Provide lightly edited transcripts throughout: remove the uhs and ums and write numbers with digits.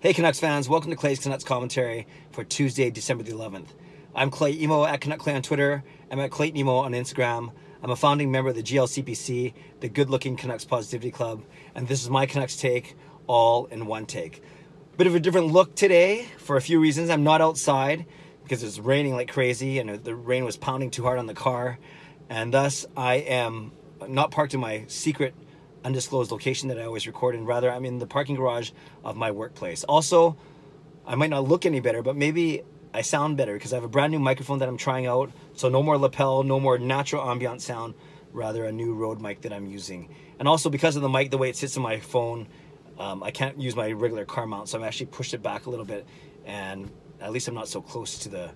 Hey Canucks fans, welcome to Clay's Canucks commentary for Tuesday, December the 11th. I'm Clay Emo at Canuck Clay on Twitter. I'm at Clayton Emo on Instagram. I'm a founding member of the GLCPC, the Good Looking Canucks Positivity Club, and this is my Canucks take, all in one take. Bit of a different look today for a few reasons. I'm not outside because it's raining like crazy and the rain was pounding too hard on the car, and thus I am not parked in my secret undisclosed location that I always record in. Rather, I'm in the parking garage of my workplace. Also, I might not look any better, but maybe I sound better because I have a brand new microphone that I'm trying out. So no more lapel, no more natural ambient sound, rather a new Rode mic that I'm using. And also because of the mic, the way it sits on my phone, I can't use my regular car mount, so I'm actually pushed it back a little bit, and at least I'm not so close to the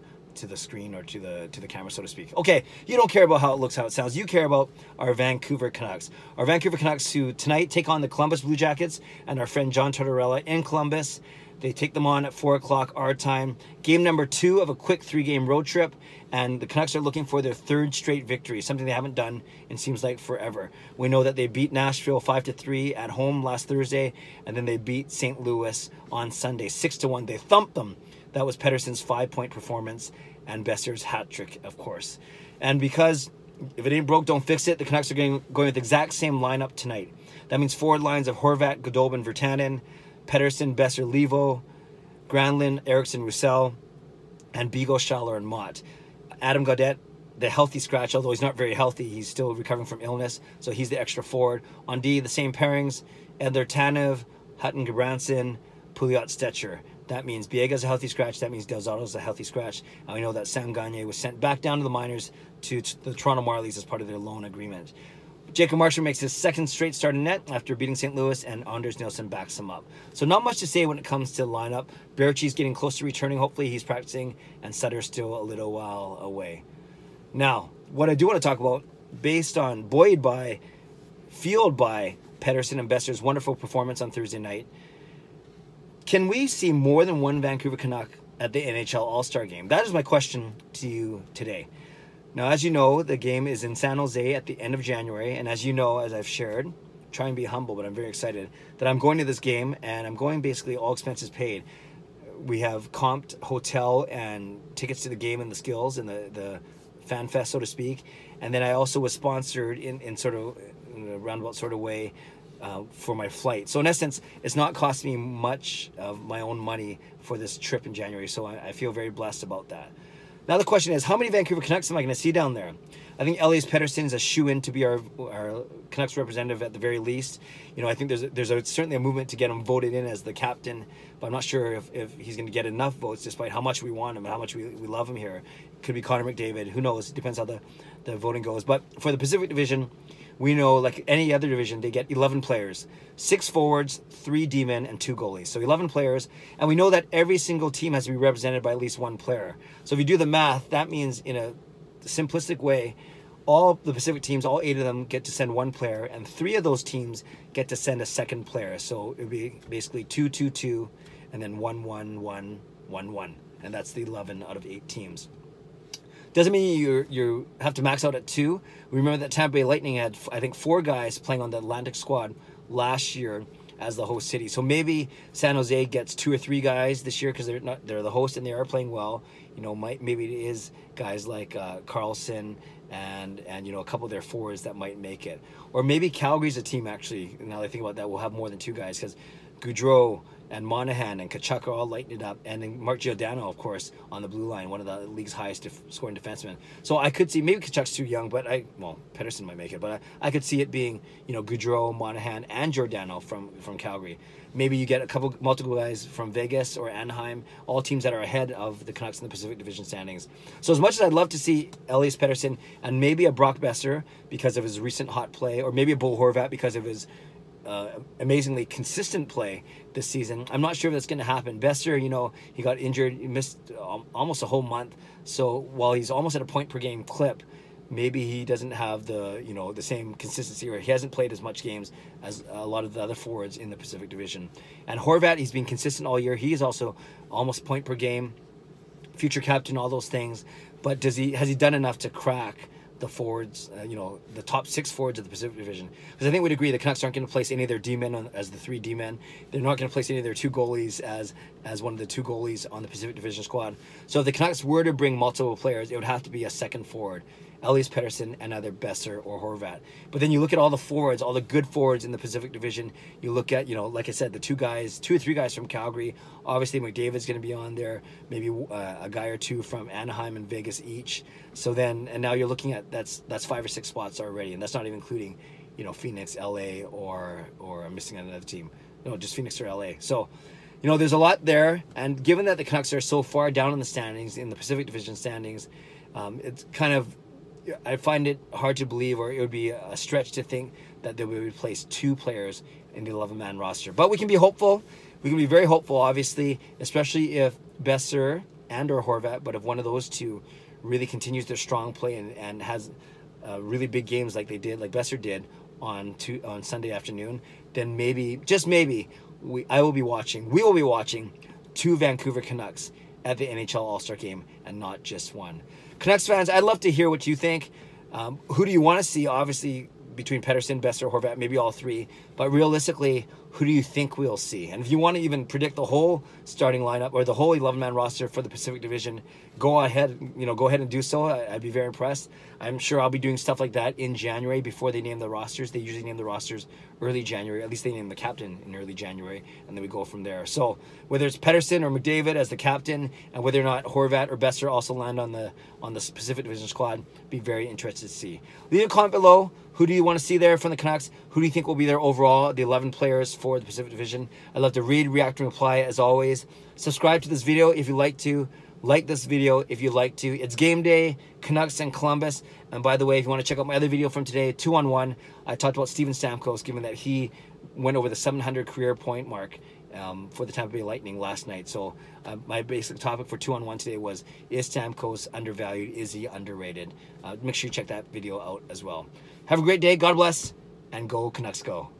screen or to the camera, so to speak. Okay, you don't care about how it looks, how it sounds. You care about our Vancouver Canucks. Our Vancouver Canucks, who tonight take on the Columbus Blue Jackets and our friend John Tortorella in Columbus. They take them on at 4 o'clock our time. Game number 2 of a quick 3-game road trip, and the Canucks are looking for their 3rd straight victory, something they haven't done in seems like forever. We know that they beat Nashville 5-3 at home last Thursday, and then they beat St. Louis on Sunday 6-1. They thumped them. That was Pettersson's 5-point performance and Boeser's hat trick, of course. And because if it ain't broke, don't fix it, the Canucks are going with the exact same lineup tonight. That means forward lines of Horvat, Goudobin, Virtanen, Pettersson, Boeser, Levo, Granlund, Eriksson, Roussel, and Beagle, Schaller, and Mott. Adam Gaudette, the healthy scratch, although he's not very healthy, he's still recovering from illness, so he's the extra forward. On D, the same pairings, Edler, Tanev, Hutton, Gudbranson, Pouliot, Stetcher. That means Biega's a healthy scratch. That means Del Zotto's a healthy scratch. And we know that Sam Gagner was sent back down to the minors to the Toronto Marlies as part of their loan agreement. Jacob Markstrom makes his 2nd straight start in net after beating St. Louis, and Anders Nilsson backs him up. So not much to say when it comes to the lineup. Baertschi's getting close to returning. Hopefully he's practicing, and Sutter's still a little while away. Now, what I do want to talk about, based on buoyed by, fueled by Pettersson and Boeser's wonderful performance on Thursday night, can we see more than one Vancouver Canuck at the NHL All-Star Game? That is my question to you today. Now, as you know, the game is in San Jose at the end of January, and as you know, as I've shared, try and be humble, but I'm very excited that I'm going to this game, and I'm going basically all expenses paid. We have comped hotel and tickets to the game and the skills and the fan fest, so to speak, and then I also was sponsored in a roundabout sort of way for my flight. So in essence, it's not costing me much of my own money for this trip in January, so I feel very blessed about that. Now the question is, how many Vancouver Canucks am I going to see down there? I think Elias Pettersson is a shoe-in to be our Canucks representative at the very least. You know, I think there's certainly a movement to get him voted in as the captain, but I'm not sure if he's going to get enough votes despite how much we want him and how much we love him here. It could be Connor McDavid. Who knows? It depends how the voting goes. But for the Pacific Division, we know, like any other division, they get 11 players, 6 forwards, 3 D-men, and 2 goalies. So 11 players, and we know that every single team has to be represented by at least 1 player. So if you do the math, that means in a simplistic way, all the Pacific teams, all 8 of them, get to send 1 player, and 3 of those teams get to send a 2nd player. So it would be basically 2-2-2, and then 1-1-1-1-1, and that's the 11 out of 8 teams. Doesn't mean you have to max out at 2. Remember that Tampa Bay Lightning had, I think, 4 guys playing on the Atlantic squad last year as the host city. So maybe San Jose gets 2 or 3 guys this year because they're the host and they are playing well. You know, maybe it is guys like Carlson and you know, a couple of their forwards that might make it. Or maybe Calgary's a team, actually, now that I think about that, will have more than 2 guys because Gaudreau and Monahan and Tkachuk are all lighting it up, and then Mark Giordano, of course, on the blue line, one of the league's highest scoring defensemen. So I could see, maybe Tkachuk's too young, but Pettersson might make it, but I could see it being, you know, Gaudreau, Monahan, and Giordano from Calgary. Maybe you get multiple guys from Vegas or Anaheim, all teams that are ahead of the Canucks in the Pacific Division standings. So as much as I'd love to see Elias Pettersson and maybe a Brock Boeser because of his recent hot play, or maybe a Bo Horvat because of his amazingly consistent play this season, I'm not sure if that's going to happen. Boeser, you know, he got injured, he missed almost a whole month, so while he's almost at a point per game clip, maybe he doesn't have the same consistency, or he hasn't played as much games as a lot of the other forwards in the Pacific Division. And Horvat, he's been consistent all year. He is also almost point per game, future captain, all those things, but has he done enough to crack the forwards, you know, the top 6 forwards of the Pacific Division. Because I think we'd agree the Canucks aren't going to place any of their D-men as the 3 D-men. They're not going to place any of their 2 goalies as one of the 2 goalies on the Pacific Division squad. So if the Canucks were to bring multiple players, it would have to be a second forward. Elias Pettersson and either Besser or Horvat. But then you look at all the forwards, all the good forwards in the Pacific Division. You look at, you know, like I said, the 2 or 3 guys from Calgary. Obviously, McDavid's going to be on there. Maybe a guy or 2 from Anaheim and Vegas each. So then, and now you're looking at that's 5 or 6 spots already, and that's not even including, you know, Phoenix, LA, or I'm missing on another team. No, just Phoenix or LA. So, you know, there's a lot there. And given that the Canucks are so far down in the standings, in the Pacific Division standings, it's kind of, I find it hard to believe, or it would be a stretch to think that they would replace 2 players in the 11-man roster. But we can be hopeful. We can be very hopeful, obviously, especially if Besser and or Horvat, but if one of those 2 really continues their strong play and has really big games like they did, like Besser did on Sunday afternoon, then maybe, just maybe, we will be watching 2 Vancouver Canucks at the NHL All-Star Game and not just 1. Canucks fans, I'd love to hear what you think. Who do you want to see? Obviously, between Pettersson, Besser, Horvat, maybe all 3. But realistically, who do you think we'll see? And if you want to even predict the whole starting lineup or the whole 11-man roster for the Pacific Division, go ahead and do so. I'd be very impressed. I'm sure I'll be doing stuff like that in January before they name the rosters. They usually name the rosters early January. At least they name the captain in early January, and then we go from there. So whether it's Pettersson or McDavid as the captain, and whether or not Horvat or Besser also land on the Pacific Division squad, be very interested to see. Leave a comment below. Who do you want to see there from the Canucks? Who do you think will be there overall, the 11 players for the Pacific Division? I'd love to read, react, and reply as always. Subscribe to this video if you like to. Like this video if you like to. It's game day, Canucks and Columbus. And by the way, if you want to check out my other video from today, 2-on-1, I talked about Steven Stamkos, given that he went over the 700 career point mark for the Tampa Bay Lightning last night. So my basic topic for 2-on-1 today was, is Stamkos undervalued? Is he underrated? Make sure you check that video out as well. Have a great day. God bless. And go Canucks go.